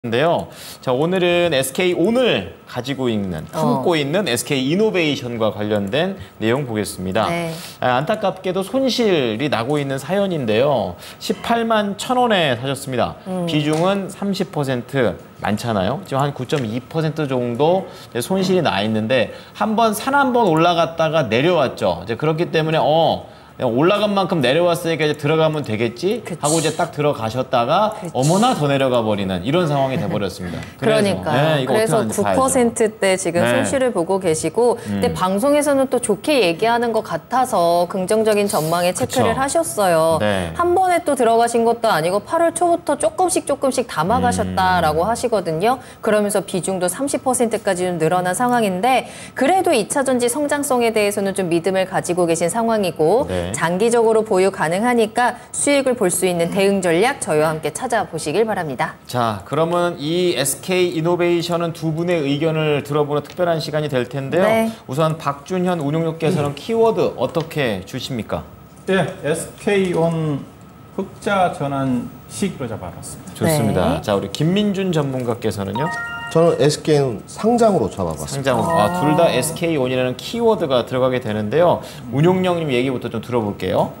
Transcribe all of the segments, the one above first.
인데요. 자, 오늘은 SK 오늘 가지고 있는, 품고 있는 SK 이노베이션과 관련된 내용 보겠습니다. 네. 안타깝게도 손실이 나고 있는 사연인데요. 18만 1,000원에 사셨습니다. 비중은 30% 많잖아요. 지금 한 9.2% 정도 손실이 나 있는데 한 번 산 한 번 올라갔다가 내려왔죠. 이제 그렇기 때문에 올라간 만큼 내려왔으니까 이제 들어가면 되겠지 하고 이제 딱 들어가셨다가 어머나 더 내려가 버리는 이런 상황이 돼버렸습니다. 그러니까 네, 그래서 9%대 지금 손실을 보고 계시고 근데 방송에서는 또 좋게 얘기하는 것 같아서 긍정적인 전망에 체크를 하셨어요. 네. 한 번에 또 들어가신 것도 아니고 8월 초부터 조금씩 담아가셨다라고 하시거든요. 그러면서 비중도 30%까지 좀 늘어난 상황인데 그래도 2차전지 성장성에 대해서는 좀 믿음을 가지고 계신 상황이고 장기적으로 보유 가능하니까 수익을 볼 수 있는 대응 전략 저희와 함께 찾아보시길 바랍니다. 자, 그러면 이 SK 이노베이션은 두 분의 의견을 들어보는 특별한 시간이 될 텐데요. 네. 우선 박준현 운용료께서는 키워드 어떻게 주십니까? 네, SK온 흑자 전환 시기로 잡아봤습니다. 좋습니다. 네. 자, 우리 김민준 전문가께서는요? 저는 SK는 상장으로 잡아봤습니다. 상장으로. 둘 다 SK온이라는 키워드가 들어가게 되는데요. 운용령님 얘기부터 좀 들어볼게요.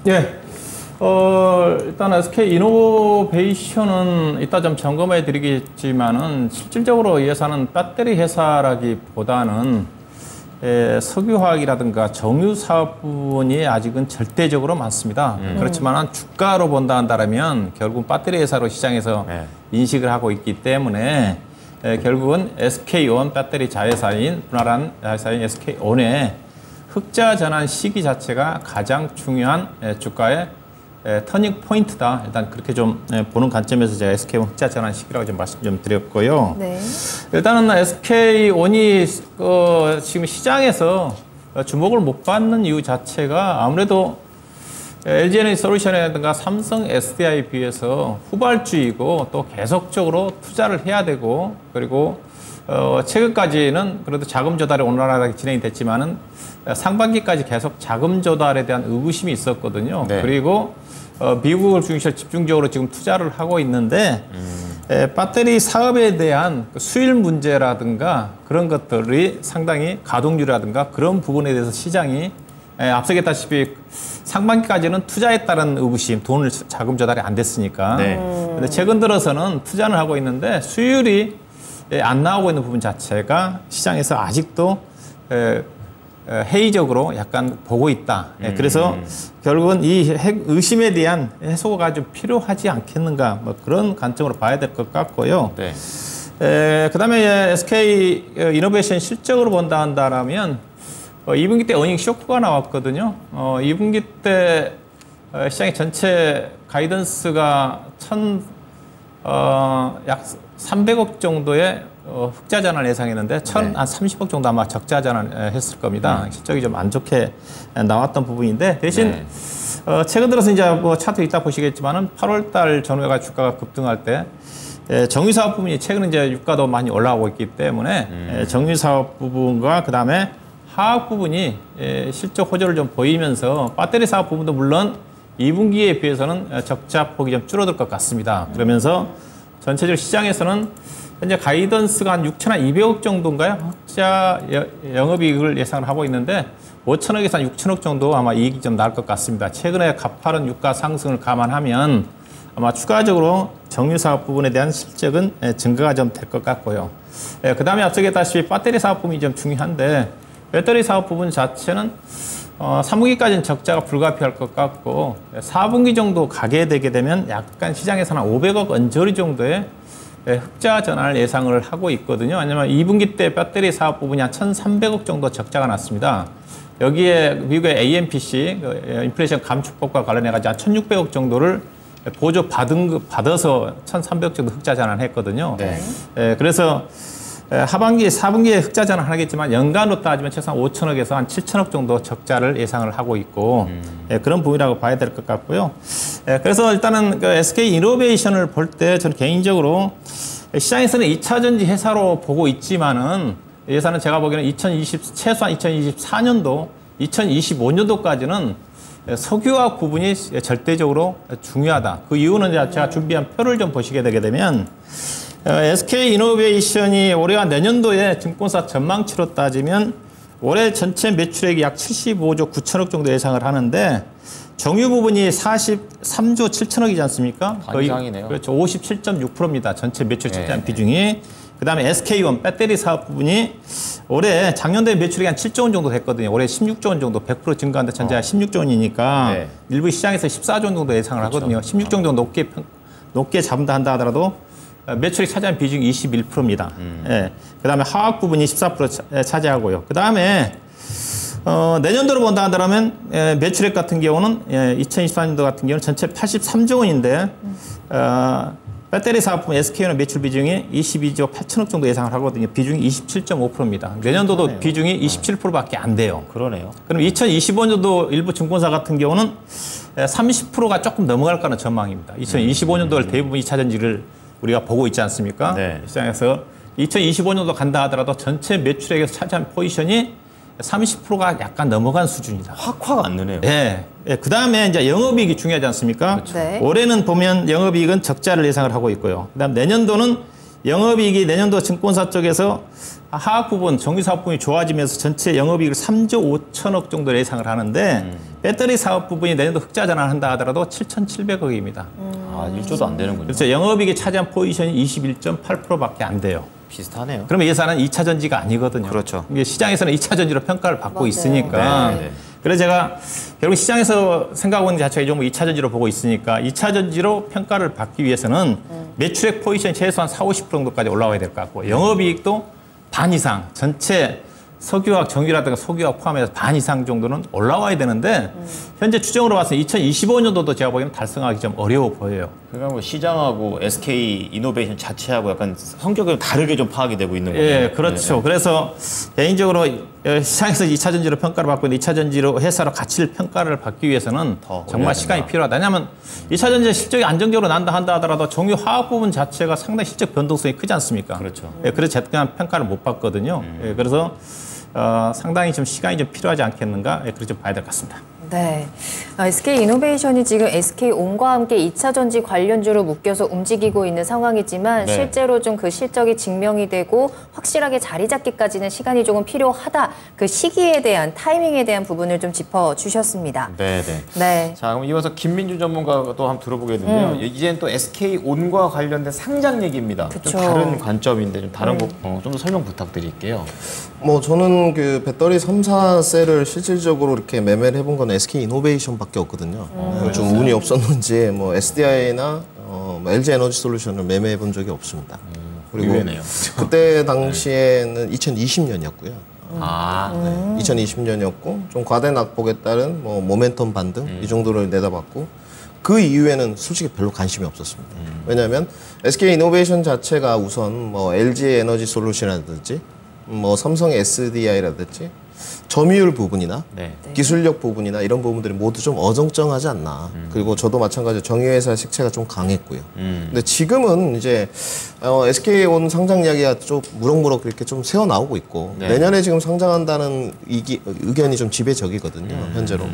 예. 일단 SK 이노베이션은 이따 좀 점검해 드리겠지만은 실질적으로 이 회사는 배터리 회사라기보다는 석유화학이라든가 정유 사업 부분이 아직은 절대적으로 많습니다. 그렇지만 주가로 본다 한다면 결국 배터리 회사로 시장에서 인식을 하고 있기 때문에 결국은 SK온 배터리 자회사인 분할한 자회사인 SK온의 흑자 전환 시기 자체가 가장 중요한 주가의 터닝 포인트다. 일단 그렇게 좀 보는 관점에서 제가 SK온 흑자 전환 시기라고 좀 말씀 좀 드렸고요. 네. 일단은 SK온이 지금 시장에서 주목을 못 받는 이유 자체가 아무래도 LG에너지솔루션이라든가 삼성 SDI에 비해서 후발주이고 또 계속적으로 투자를 해야 되고 그리고 최근까지는 그래도 자금 조달이 원활하게 진행이 됐지만은 상반기까지 계속 자금 조달에 대한 의구심이 있었거든요. 네. 그리고 미국을 중심으로 집중적으로 지금 투자를 하고 있는데 배터리 사업에 대한 수율 문제라든가 그런 것들이 상당히 가동률이라든가 그런 부분에 대해서 시장이 앞서 얘기했다시피 상반기까지는 투자에 따른 의구심, 돈을 자금 조달이 안 됐으니까. 근데 최근 들어서는 투자를 하고 있는데 수율이 안 나오고 있는 부분 자체가 시장에서 아직도 회의적으로 약간 보고 있다. 그래서 결국은 이 의심에 대한 해소가 좀 필요하지 않겠는가 뭐 그런 관점으로 봐야 될 것 같고요. 네. 그다음에 SK 이노베이션 실적으로 본다 한다면 2분기 때 어닝 쇼크가 나왔거든요. 2분기 때 시장의 전체 가이던스가 약 300억 정도의 흑자 전환을 예상했는데 한 30억 정도 아마 적자 전환을 했을 겁니다. 실적이 좀 안 좋게 나왔던 부분인데 대신 최근 들어서 이제 뭐 차트 이따 보시겠지만은 8월 달 전후가 주가가 급등할 때 정유 사업 부분이 최근에 이제 유가도 많이 올라오고 있기 때문에 정유 사업 부분과 그다음에 화학 부분이 실적 호조를 좀 보이면서 배터리 사업 부분도 물론 2분기에 비해서는 적자 폭이 좀 줄어들 것 같습니다. 그러면서 전체적으로 시장에서는 현재 가이던스가 한 6,200억 정도인가요? 흑자 영업이익을 예상을 하고 있는데 5천억에서 한 6천억 정도 아마 이익이 좀 나올 것 같습니다. 최근에 가파른 유가 상승을 감안하면 아마 추가적으로 정유 사업 부분에 대한 실적은 증가가 좀 될 것 같고요. 그 다음에 앞서 얘기했다시피 배터리 사업 부분이 좀 중요한데 배터리 사업 부분 자체는 3분기까지는 적자가 불가피할 것 같고 4분기 정도 가게 되게 되면 약간 시장에서는 500억 언저리 정도의 흑자 전환을 예상을 하고 있거든요. 왜냐하면 2분기 때 배터리 사업 부분이 한 1,300억 정도 적자가 났습니다. 여기에 미국의 AMPC 인플레이션 감축법과 관련해가지고 한 1,600억 정도를 보조 받아서 1,300억 정도 흑자 전환을 했거든요. 그래서 하반기, 4분기에 흑자 전환을 하겠지만 연간으로 따지면 최소한 5천억에서 한 7천억 정도 적자를 예상을 하고 있고 그런 부분이라고 봐야 될 것 같고요. 그래서 일단은 그 SK 이노베이션을 볼 때 저는 개인적으로 시장에서는 2차전지 회사로 보고 있지만은 이 회사는 제가 보기에는 최소한 2024년도, 2025년도까지는 석유화학 부분이 절대적으로 중요하다. 그 이유는 제가 준비한 표를 좀 보시게 되게 되면 SK이노베이션이 올해와 내년도에 증권사 전망치로 따지면 올해 전체 매출액이 약 75조 9천억 정도 예상을 하는데 정유 부분이 43조 7천억이지 않습니까? 반 이상이네요. 그렇죠. 57.6%입니다. 전체 매출 차지한 비중이. 그다음에 SK1 배터리 사업 부분이 올해 작년도에 매출이 한 7조 원 정도 됐거든요. 올해 16조 원 정도 100% 증가한데 전체가 16조 원이니까 네. 일부 시장에서 14조 원 정도 예상을 하거든요. 16조 정도 높게 잡는다 한다 하더라도 매출이 차지한 비중이 21%입니다. 예. 그다음에 화학 부분이 14% 차지하고요. 그다음에 내년도로 본다 하더라면 매출액 같은 경우는 2024년도 같은 경우는 전체 83조 원인데 배터리 사업품 SK는 매출 비중이 22조 8천억 정도 예상을 하거든요. 비중이 27.5%입니다. 내년도도 그러네요. 비중이 27%밖에 안 돼요. 그러네요. 그럼 2025년도 일부 증권사 같은 경우는 30%가 조금 넘어갈 거라는 전망입니다. 2025년도를 대부분 2차 전지를 우리가 보고 있지 않습니까? 네. 시장에서 2025년도 간다 하더라도 전체 매출액에서 차지한 포지션이 30%가 약간 넘어간 수준이다. 확 안 느네요. 네. 그 다음에 이제 영업이익이 중요하지 않습니까? 그렇죠. 네. 올해는 보면 영업이익은 적자를 예상을 하고 있고요. 그 다음 내년도는 영업이익이 내년도 증권사 쪽에서 화학 부분, 정유사업 부분이 좋아지면서 전체 영업이익을 3조 5천억 정도 예상을 하는데 배터리 사업 부분이 내년도 흑자 전환한다 하더라도 7,700억입니다. 아, 1조도 안 되는군요. 그래서 영업이익이 차지한 포지션이 21.8%밖에 안 돼요. 비슷하네요. 그러면 예산은 2차 전지가 아니거든요. 그렇죠. 이게 시장에서는 2차 전지로 평가를 받고 맞아요. 있으니까. 네, 네. 그래서 제가 결국 시장에서 생각하고 있는 자체가 이 종목 2차 전지로 보고 있으니까 2차 전지로 평가를 받기 위해서는 매출액 포지션이 최소한 40, 50% 정도까지 올라와야 될 것 같고 영업이익도 반 이상 전체 석유화학, 정유라든가 석유화학 포함해서 반 이상 정도는 올라와야 되는데 현재 추정으로 봐서 2025년도도 제가 보기에는 달성하기 좀 어려워 보여요. 그러니까 뭐 시장하고 SK 이노베이션 자체하고 약간 성격이 다르게 좀 파악이 되고 있는 거예요. 예, 그렇죠. 그래서 개인적으로 시장에서 2차 전지로 평가를 받고 있는 2차 전지로 회사로 가치를 평가를 받기 위해서는 더 정말 올려야 시간이 된다. 필요하다. 왜냐하면 2차 전지 실적이 안정적으로 난다 한다 하더라도 정유 화학 부분 자체가 상당히 실적 변동성이 크지 않습니까? 그렇죠. 예, 그래서 제가 평가를 못 받거든요. 예, 그래서 상당히 좀 시간이 좀 필요하지 않겠는가? 예, 그렇게 좀 봐야 될 것 같습니다. 네. SK이노베이션이 지금 SK온과 함께 2차 전지 관련주로 묶여서 움직이고 있는 상황이지만 네. 실제로 좀 그 실적이 증명이 되고 확실하게 자리 잡기까지는 시간이 조금 필요하다. 그 시기에 대한 타이밍에 대한 부분을 좀 짚어주셨습니다. 네, 네. 네. 자, 그럼 이어서 김민주 전문가가 또 한번 들어보겠는데요. 이제는 또 SK온과 관련된 상장 얘기입니다. 그쵸. 좀 다른 관점인데 좀 다른 거 좀 더 설명 부탁드릴게요. 뭐 저는 그 배터리 3사셀을 실질적으로 이렇게 매매를 해본 건 SK 이노베이션밖에 없거든요. 좀 운이 없었는지 뭐 SDI나 LG 에너지 솔루션을 매매해 본 적이 없습니다. 그리고 의외네요. 그때 당시에는 2020년이었고요. 아, 2020년이었고 좀 과대 낙폭에 따른 뭐 모멘텀 반등 이 정도를 내다봤고 그 이후에는 솔직히 별로 관심이 없었습니다. 왜냐하면 SK 이노베이션 자체가 우선 뭐 LG 에너지 솔루션이라든지 뭐 삼성 SDI라든지 점유율 부분이나 네. 기술력 부분이나 이런 부분들이 모두 좀 어정쩡하지 않나. 그리고 저도 마찬가지로 정유회사 식체가 좀 강했고요. 근데 지금은 이제 SK온 상장 이야기가 좀 무럭무럭 이렇게 좀 새어 나오고 있고 네. 내년에 지금 상장한다는 의견이 좀 지배적이거든요. 현재로.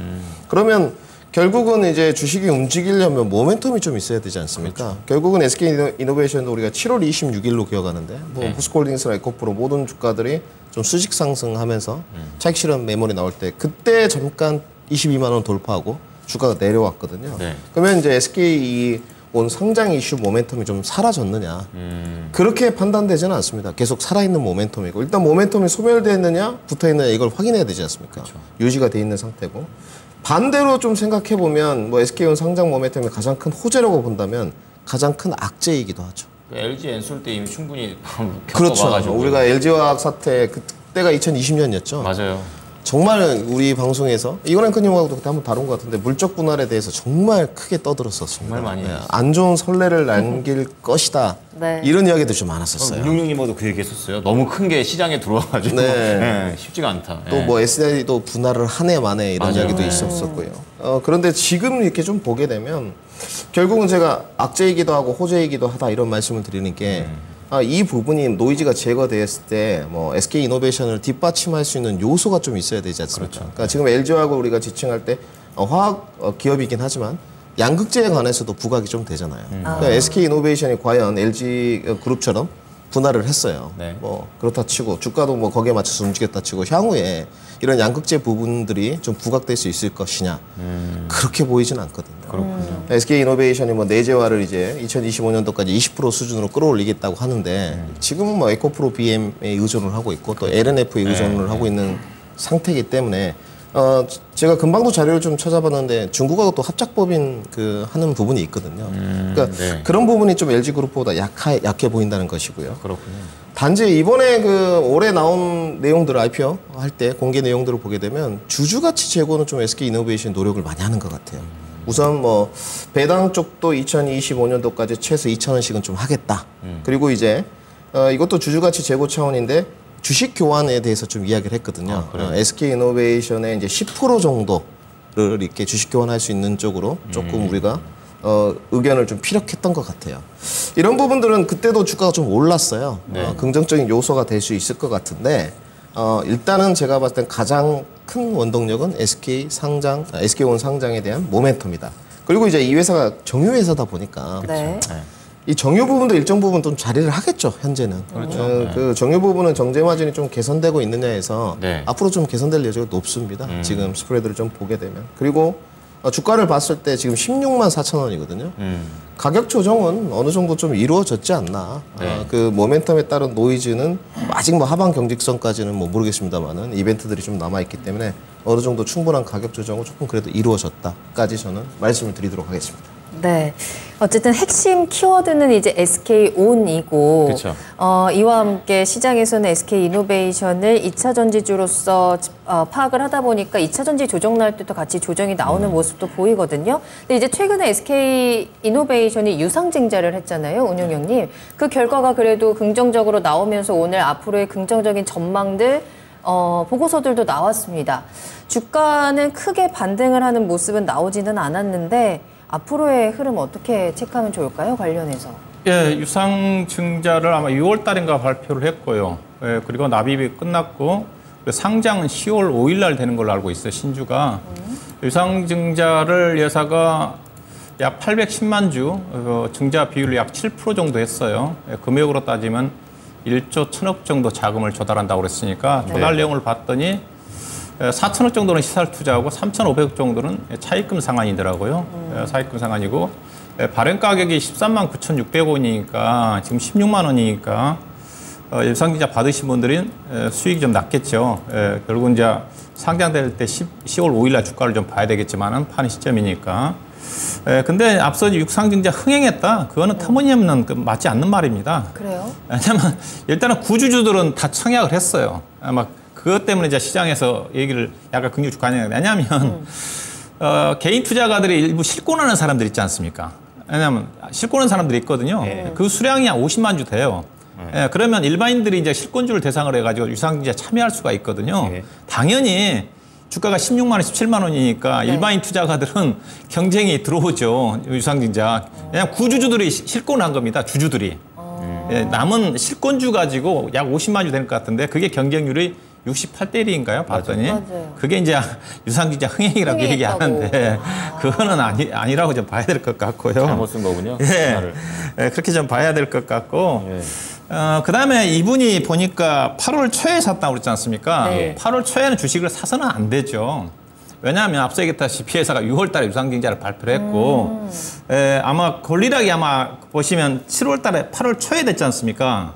그러면 결국은 이제 주식이 움직이려면 모멘텀이 좀 있어야 되지 않습니까? 그렇죠. 결국은 SK 이노베이션도 우리가 7월 26일로 기억하는데 뭐 네. 포스코홀딩스나 에코프로 모든 주가들이 좀 수직 상승하면서 차익 실현 매물이 나올 때 그때 잠깐 22만 원 돌파하고 주가가 내려왔거든요. 네. 그러면 이제 SK 온 상장 이슈 모멘텀이 좀 사라졌느냐? 그렇게 판단되지는 않습니다. 계속 살아있는 모멘텀이고 일단 모멘텀이 소멸됐느냐 붙어있느냐 이걸 확인해야 되지 않습니까? 유지가 돼 있는 상태고 반대로 좀 생각해 보면 뭐 SK온 상장 모멘텀이 가장 큰 호재라고 본다면 가장 큰 악재이기도 하죠. LG 엔솔 때 이미 충분히 그렇죠. 겪어봐가지고. 우리가 LG화학 사태 그때가 2020년이었죠. 맞아요. 정말 우리 방송에서 이거랭크님하고도 그때 한번 다룬 것 같은데 물적 분할에 대해서 정말 크게 떠들었었습니다. 정말 많이 했어요. 안 좋은 선례를 남길 것이다. 네. 이런 이야기도 좀 많았었어요. 우룡룡님하고도 그 얘기했었어요. 너무 큰 게 시장에 들어와가지고 네. 쉽지가 않다. 또 뭐 SDI도 분할을 한 해 만에 이런 맞아요. 이야기도 있었었고요. 그런데 지금 이렇게 좀 보게 되면 결국은 제가 악재이기도 하고 호재이기도 하다 이런 말씀을 드리는 게 이 부분이 노이즈가 제거되었을 때 뭐 SK 이노베이션을 뒷받침할 수 있는 요소가 좀 있어야 되지 않습니까? 그렇죠. 그러니까 지금 LG하고 우리가 지칭할 때 화학 기업이긴 하지만 양극재에 관해서도 부각이 좀 되잖아요. 그러니까 SK이노베이션이 과연 LG 그룹처럼 분할을 했어요. 네. 뭐 그렇다 치고 주가도 뭐 거기에 맞춰서 움직였다 치고 향후에 이런 양극재 부분들이 좀 부각될 수 있을 것이냐 그렇게 보이진 않거든요. 그렇군요. SK이노베이션이 뭐 내재화를 이제 2025년도까지 20% 수준으로 끌어올리겠다고 하는데 지금은 뭐 에코프로 BM에 의존을 하고 있고 또 LNF에 의존을 하고 있는 상태이기 때문에 제가 금방도 자료를 좀 찾아봤는데 중국하고 또 합작법인 하는 부분이 있거든요. 그러니까 네. 그런 부분이 좀 LG그룹보다 약해 보인다는 것이고요. 그렇군요. 단지 이번에 올해 나온 내용들을 IPO 할 때 공개 내용들을 보게 되면 주주가치 제고는 좀 SK이노베이션 노력을 많이 하는 것 같아요. 우선 뭐 배당 쪽도 2025년도까지 최소 2,000원씩은 좀 하겠다. 그리고 이제 이것도 주주가치 제고 차원인데 주식 교환에 대해서 좀 이야기를 했거든요. SK이노베이션의 이제 10% 정도를 이렇게 주식 교환할 수 있는 쪽으로 조금 우리가 의견을 좀 피력했던 것 같아요. 이런 부분들은 그때도 주가가 좀 올랐어요. 네. 긍정적인 요소가 될 수 있을 것 같은데 일단은 제가 봤을 땐 가장 큰 원동력은 SK온 상장에 대한 모멘텀이다. 그리고 이제 이 회사가 정유회사다 보니까 네. 이 정유 부분도 일정 부분 좀 자리를 하겠죠, 현재는. 그렇죠. 그 정유 부분은 정제 마진이 좀 개선되고 있느냐에서 네. 앞으로 좀 개선될 여지가 높습니다. 지금 스프레드를 좀 보게 되면. 그리고 주가를 봤을 때 지금 16만 4천 원이거든요. 가격 조정은 어느 정도 좀 이루어졌지 않나. 네. 그 모멘텀에 따른 노이즈는 아직 뭐 하방 경직선까지는 뭐 모르겠습니다만은 이벤트들이 좀 남아있기 때문에 어느 정도 충분한 가격 조정은 조금 그래도 이루어졌다까지 저는 말씀을 드리도록 하겠습니다. 네. 어쨌든 핵심 키워드는 이제 SK온이고, 그쵸. 이와 함께 시장에서는 SK이노베이션을 2차 전지주로서 파악을 하다 보니까 2차 전지 조정 날 때도 같이 조정이 나오는 모습도 보이거든요. 근데 이제 최근에 SK이노베이션이 유상증자를 했잖아요, 운용형님. 그 결과가 그래도 긍정적으로 나오면서 오늘 앞으로의 긍정적인 전망들 보고서들도 나왔습니다. 주가는 크게 반등을 하는 모습은 나오지는 않았는데 앞으로의 흐름 어떻게 체크하면 좋을까요? 관련해서. 예, 유상증자를 아마 6월 달인가 발표를 했고요. 예, 그리고 납입이 끝났고 상장은 10월 5일 날 되는 걸로 알고 있어요, 신주가. 유상증자를 여사가 약 810만 주, 증자 비율로 약 7% 정도 했어요. 예, 금액으로 따지면 1조 1,000억 정도 자금을 조달한다고 그랬으니까 조달 내용을 봤더니 4천억 정도는 시설 투자하고 3,500억 정도는 차입금 상환이더라고요. 차입금 상환이고 발행 가격이 13만 9,600원이니까 지금 16만 원이니까 유상증자 받으신 분들은 수익이 좀 낮겠죠. 결국 이제 상장될 때 10월 5일 날 주가를 좀 봐야 되겠지만은 파는 시점이니까. 근데 앞서 유상증자 흥행했다. 그거는 터무니없는 맞지 않는 말입니다. 그래요? 왜냐면 일단은 구주주들은 다 청약을 했어요. 막 그것 때문에 이제 시장에서 얘기를 약간 긍정 주가냐. 왜냐하면 개인 투자가들이 일부 실권하는 사람들 있지 않습니까? 왜냐하면 실권하는 사람들이 있거든요. 그 수량이 한 50만 주 돼요. 그러면 일반인들이 이제 실권주를 대상으로 해가지고 유상증자에 참여할 수가 있거든요. 당연히 주가가 16만 원, 17만 원이니까 일반인 투자가들은 경쟁이 들어오죠. 유상증자. 왜냐하면 구주주들이 실권을 한 겁니다. 주주들이. 남은 실권주 가지고 약 50만 주 되는 것 같은데 그게 경쟁률이 68대 1인가요? 봤더니. 맞아요. 그게 이제 유상증자 흥행이라고 얘기하는데 그거는 아니라고 좀 봐야 될 것 같고요. 잘못 쓴 거군요. 그렇게 좀 봐야 될 것 같고. 그다음에 이분이 보니까 8월 초에 샀다고 그랬지 않습니까? 8월 초에는 주식을 사서는 안 되죠. 왜냐하면 앞서 얘기했다시피 회사가 6월 달에 유상증자를 발표를 했고 아마 권리락이 아마 보시면 7월 달에 8월 초에 됐지 않습니까?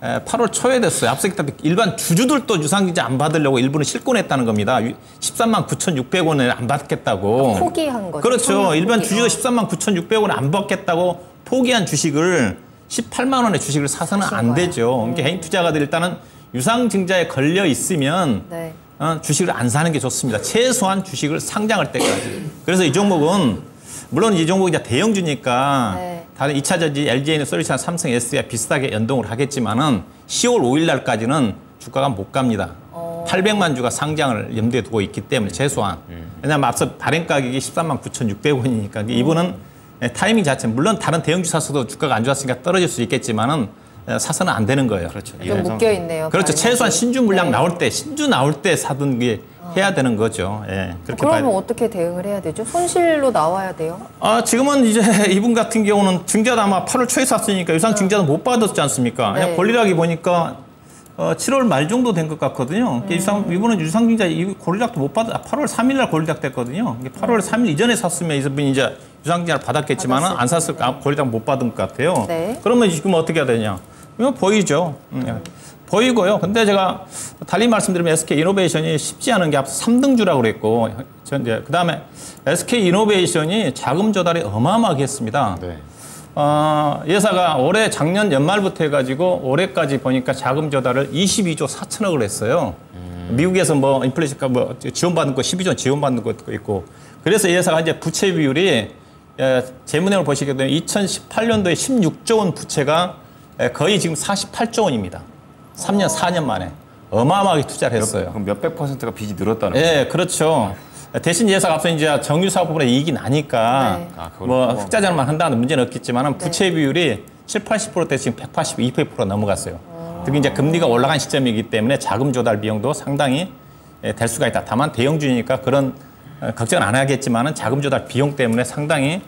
8월 초에 됐어요. 앞서 얘기했다시피 일반 주주들도 유상증자 안 받으려고 일부는 실권했다는 겁니다. 13만 9,600원을 안 받겠다고. 포기한 거죠. 그렇죠. 일반 주주도 13만 9,600원 안 받겠다고 포기한 주식을 18만 원의 주식을 사서는 안 되죠. 그러니까 개인 투자가들 일단은 유상증자에 걸려 있으면 주식을 안 사는 게 좋습니다. 최소한 주식을 상장할 때까지. 그래서 이 종목은 물론 이 종목이 이제 대형주니까 다른 2차 전지, LG에는 솔루션, 삼성, SDI 비슷하게 연동을 하겠지만은 10월 5일 날까지는 주가가 못 갑니다. 800만 주가 상장을 염두에 두고 있기 때문에 최소한. 왜냐하면 앞서 발행 가격이 13만 9,600원이니까 이분은 타이밍 자체는 물론 다른 대형주 사서도 주가가 안 좋았으니까 떨어질 수 있겠지만은 사서는 안 되는 거예요. 그렇죠. 좀 묶여 있네요. 그렇죠. 최소한 신주 물량 나올 때, 신주 나올 때 사던 게 해야 되는 거죠. 예, 그렇게 봐야 그러면 어떻게 대응을 해야 되죠? 손실로 나와야 돼요? 지금은 이제 이분 같은 경우는 증자도 아마 8월 초에 샀으니까 유상 증자도 못 받았지 않습니까? 네. 그냥 권리락이 보니까 7월 말 정도 된 것 같거든요. 이분은 유상 증자 권리락도 못 받아 8월 3일 날 권리락 됐거든요. 8월 3일 이전에 샀으면 이분이 이제 유상 증자를 받았겠지만 안 샀을 권리락 못 받은 것 같아요. 네. 그러면 지금 어떻게 해야 되냐? 이거 보이죠. 보이고요. 근데 제가 달리 말씀드리면 SK이노베이션이 쉽지 않은 게 앞서 3등주라고 그랬고, 이제 그다음에 SK이노베이션이 자금 조달이 어마어마하게 했습니다. 네. 예사가 올해 작년 연말부터 해가지고 올해까지 보니까 자금 조달을 22조 4천억을 했어요. 미국에서 뭐 인플레이션가 뭐 지원받는 거 12조 지원받는 것도 있고, 그래서 예사가 이제 부채 비율이 재무내용을 보시게 되면 2018년도에 16조 원 부채가 거의 지금 48조 원입니다. 3년, 4년 만에 어마어마하게 투자를 했어요. 그럼 몇백 %가 빚이 늘었다는 거예요? 예, 그렇죠. 대신 예사가 앞서 이제 정유사업 부분에 이익이 나니까 네. 뭐 흑자전만 한다는 문제는 없겠지만 부채 비율이 70~80%대 지금 182% 넘어갔어요. 특히 이제 금리가 올라간 시점이기 때문에 자금 조달 비용도 상당히 될 수가 있다. 다만 대형주니까 그런 걱정은 안 하겠지만은 자금 조달 비용 때문에 상당히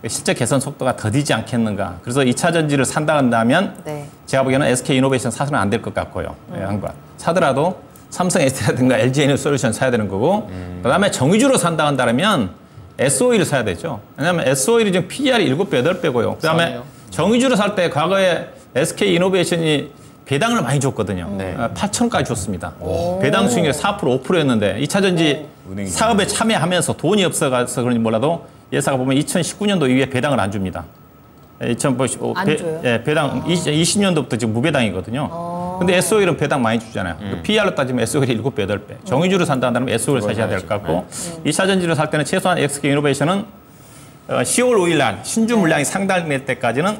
실제 개선 속도가 더디지 않겠는가. 그래서 2차 전지를 산다 한다면 네. 제가 보기에는 SK이노베이션 사서는 안 될 것 같고요. 한번 사더라도 삼성 SD라든가 LG에너솔루션 사야 되는 거고, 그다음에 정유주로 산다 한다면 SOE를 사야 되죠. 왜냐하면 SOE이 지금 PER이 7배, 8배고요. 그다음에 싸네요. 정유주로 살 때 과거에 SK이노베이션이 배당을 많이 줬거든요. 네. 8천까지 줬습니다. 배당 수익률이 4%, 5%였는데 2차 전지 은행이 사업에 참여하면서 돈이 없어서 그런지 몰라도 예사가 보면 2019년도 이후에 배당을 안 줍니다. 안 줘요? 배당 20년도부터 지금 무배당이거든요. 근데 SOE는 배당 많이 주잖아요. PR로 따지면 SOE이 7배, 8배. 정유주를 산다 한다면 SOE를 사셔야 될 것 같고, 2차 전지를 살 때는 최소한 SK이노베이션은 10월 5일 날 신주 물량이 상당될 때까지는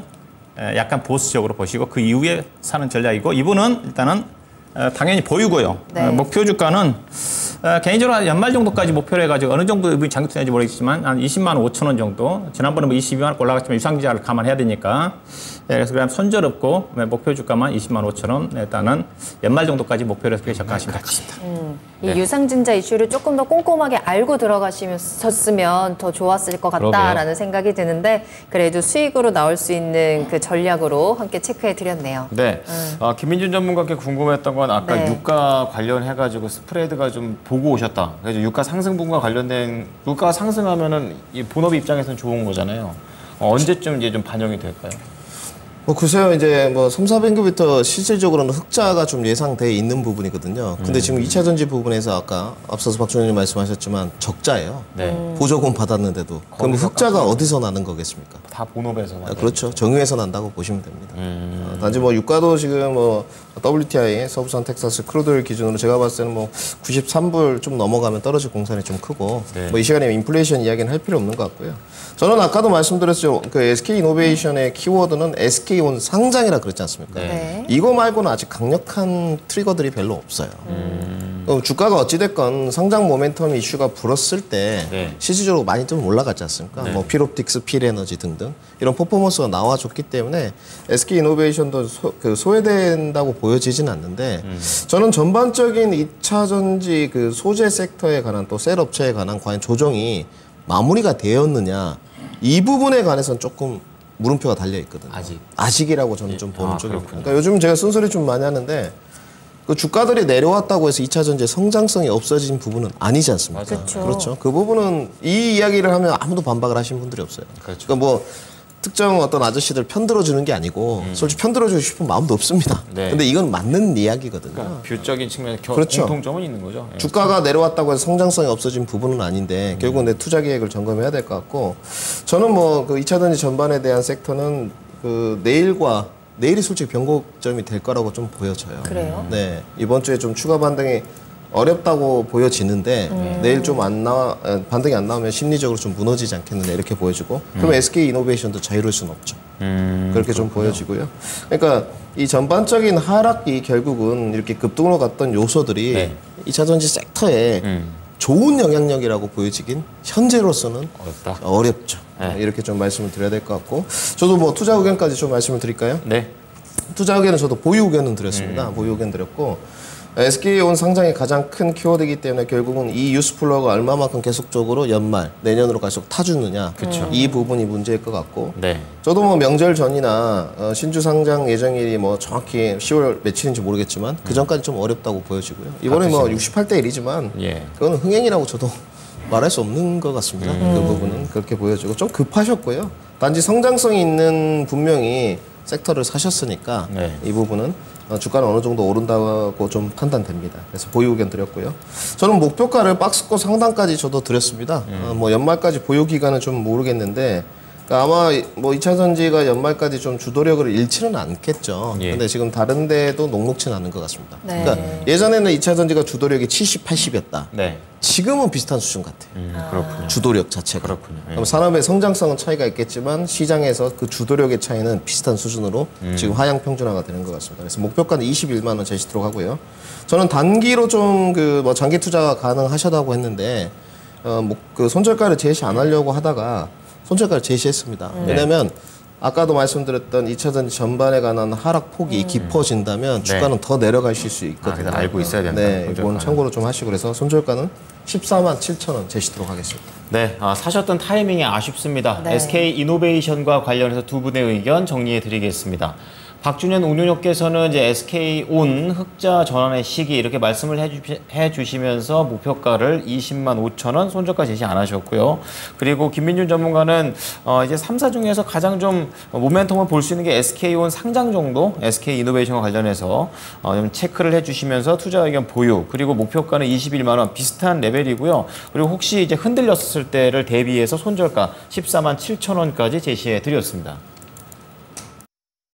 약간 보수적으로 보시고 그 이후에 사는 전략이고, 이분은 일단은 당연히 보유고요. 네. 목표 주가는 개인적으로 한 연말 정도까지 목표로 해가지고 어느 정도 이분이 장기투자인지 모르겠지만 한 20만 5천 원 정도. 지난번에 뭐 22만 원 올라갔지만 유상증자를 감안해야 되니까. 그래서 그냥 손절없고 목표 주가만 20만 5천 원. 일단은 연말 정도까지 목표로 해서 접근하시면 될 것 같습니다. 이 유상증자 이슈를 조금 더 꼼꼼하게 알고 들어가셨으면 더 좋았을 것 같다라는 그러게요. 생각이 드는데, 그래도 수익으로 나올 수 있는 그 전략으로 함께 체크해 드렸네요. 네. 김민준 전문가께 궁금했던 건 아까 네. 유가 관련해가지고 스프레드가 좀 보고 오셨다. 그래서 유가 상승 분과 관련된 유가 상승하면은 이 본업 입장에서는 좋은 거잖아요. 언제쯤 이제 좀 반영이 될까요? 글쎄요, 이제 뭐 3, 400급부터 실질적으로는 흑자가 좀 예상돼 있는 부분이거든요. 근데 지금 2차 전지 부분에서 아까 앞서서 박 총장님 말씀하셨지만 적자예요. 네. 보조금 받았는데도. 그럼 흑자가 어디서 나는 거겠습니까? 다 본업에서. 그렇죠. 정유에서 난다고 보시면 됩니다. 단지 뭐 유가도 지금 뭐 WTI 서부산 텍사스 크루드오일 기준으로 제가 봤을 때는 뭐 93불 좀 넘어가면 떨어질 공산이 좀 크고, 네. 뭐 이 시간에 인플레이션 이야기는 할 필요 없는 것 같고요. 저는 아까도 말씀드렸죠. 그 SK이노베이션의 키워드는 SK온 상장이라 그랬지 않습니까? 네. 이거 말고는 아직 강력한 트리거들이 별로 없어요. 그럼 주가가 어찌됐건 상장 모멘텀 이슈가 불었을 때 네. 실질적으로 많이 좀 올라갔지 않습니까? 뭐 필옵틱스, 필에너지 등등 이런 퍼포먼스가 나와줬기 때문에 SK이노베이션도 소외된다고 보여지진 않는데, 저는 전반적인 2차 전지 그 소재 섹터에 관한 또 셀 업체에 관한 과연 조정이 마무리가 되었느냐, 이 부분에 관해서는 조금 물음표가 달려 있거든요. 아직이라고 저는 좀 보는 쪽이고. 그러니까 요즘 제가 쓴소리 좀 많이 하는데, 그 주가들이 내려왔다고 해서 2차 전지의 성장성이 없어진 부분은 아니지 않습니까? 그렇죠. 그렇죠. 그 부분은 이 이야기를 하면 아무도 반박을 하시는 분들이 없어요. 그렇죠. 그러니까 뭐 특정 어떤 아저씨들 편들어주는 게 아니고 솔직히 편들어주고 싶은 마음도 없습니다. 네. 근데 이건 맞는 이야기거든요. 그러니까 뷰적인 측면에 그렇죠. 공통점은 있는 거죠. 예. 주가가 내려왔다고 해서 성장성이 없어진 부분은 아닌데 결국 내 투자 계획을 점검해야 될 것 같고, 저는 뭐 그 2차 전지 전반에 대한 섹터는 그 내일이 솔직히 변곡점이 될 거라고 좀 보여져요. 그래요? 네, 이번 주에 좀 추가 반등이 어렵다고 보여지는데 내일 좀 반등이 안 나오면 심리적으로 좀 무너지지 않겠느냐 이렇게 보여지고, 그러면 SK이노베이션도 자유로울 수는 없죠. 그렇게 좀 보여지고요. 그러니까 이 전반적인 하락이 결국은 이렇게 급등으로 갔던 요소들이 네. 2차 전지 섹터에 좋은 영향력이라고 보여지긴 현재로서는 어렵죠. 네. 이렇게 좀 말씀을 드려야 될 것 같고, 저도 뭐 투자 의견까지 좀 말씀을 드릴까요? 네. 투자 의견은 저도 보유 의견은 드렸습니다. 보유 의견 드렸고, SK온 상장이 가장 큰 키워드이기 때문에 결국은 이 뉴스플로가 얼마만큼 계속적으로 연말, 내년으로 계속 타주느냐. 이 부분이 문제일 것 같고. 네. 저도 뭐 명절 전이나 신주 상장 예정일이 뭐 정확히 10월 며칠인지 모르겠지만 그 전까지 좀 어렵다고 보여지고요. 이번에 뭐 68대 1이지만 예. 그건 흥행이라고 저도 말할 수 없는 것 같습니다. 그 부분은 그렇게 보여지고 좀 급하셨고요. 단지 성장성이 있는 분명히 섹터를 사셨으니까 네. 이 부분은 주가는 어느 정도 오른다고 좀 판단됩니다. 그래서 보유 의견 드렸고요. 저는 목표가를 박스권 상단까지 저도 드렸습니다. 뭐 연말까지 보유 기간은 좀 모르겠는데 그러니까 아마 뭐 2차전지가 연말까지 좀 주도력을 잃지는 않겠죠. 예. 근데 지금 다른 데도 녹록치는 않은 것 같습니다. 네. 그러니까 예전에는 2차전지가 주도력이 70, 80이었다. 네. 지금은 비슷한 수준 같아요. 그렇군요. 주도력 자체가. 그렇군요. 예. 그럼 산업의 성장성은 차이가 있겠지만 시장에서 그 주도력의 차이는 비슷한 수준으로 지금 하향 평준화가 되는 것 같습니다. 그래서 목표가는 21만 원 제시토록 하고요. 저는 단기로 좀 그 뭐 장기 투자가 가능하셔다고 했는데 뭐 그 손절가를 제시 안 하려고 하다가 손절가를 제시했습니다. 왜냐하면 아까도 말씀드렸던 2차전지 전반에 관한 하락 폭이 깊어진다면 주가는 더 내려가실 수 있거든요. 그래서 알고 있어야 된다. 네, 손절가는. 이건 참고로 좀 하시고 그래서 손절가는 14만 7천 원 제시도록 하겠습니다. 네, 사셨던 타이밍이 아쉽습니다. 네. SK 이노베이션과 관련해서 두 분의 의견 정리해 드리겠습니다. 박준현 운용료께서는 이제 SK온 흑자 전환의 시기 이렇게 말씀을 해주시면서 목표가를 20만 5천 원 손절가 제시 안 하셨고요. 그리고 김민준 전문가는 이제 3사 중에서 가장 좀 모멘텀을 볼 수 있는 게 SK온 상장 정도, SK 이노베이션과 관련해서 좀 체크를 해주시면서 투자 의견 보유, 그리고 목표가는 21만 원 비슷한 레벨이고요. 그리고 혹시 이제 흔들렸을 때를 대비해서 손절가 14만 7천 원까지 제시해 드렸습니다.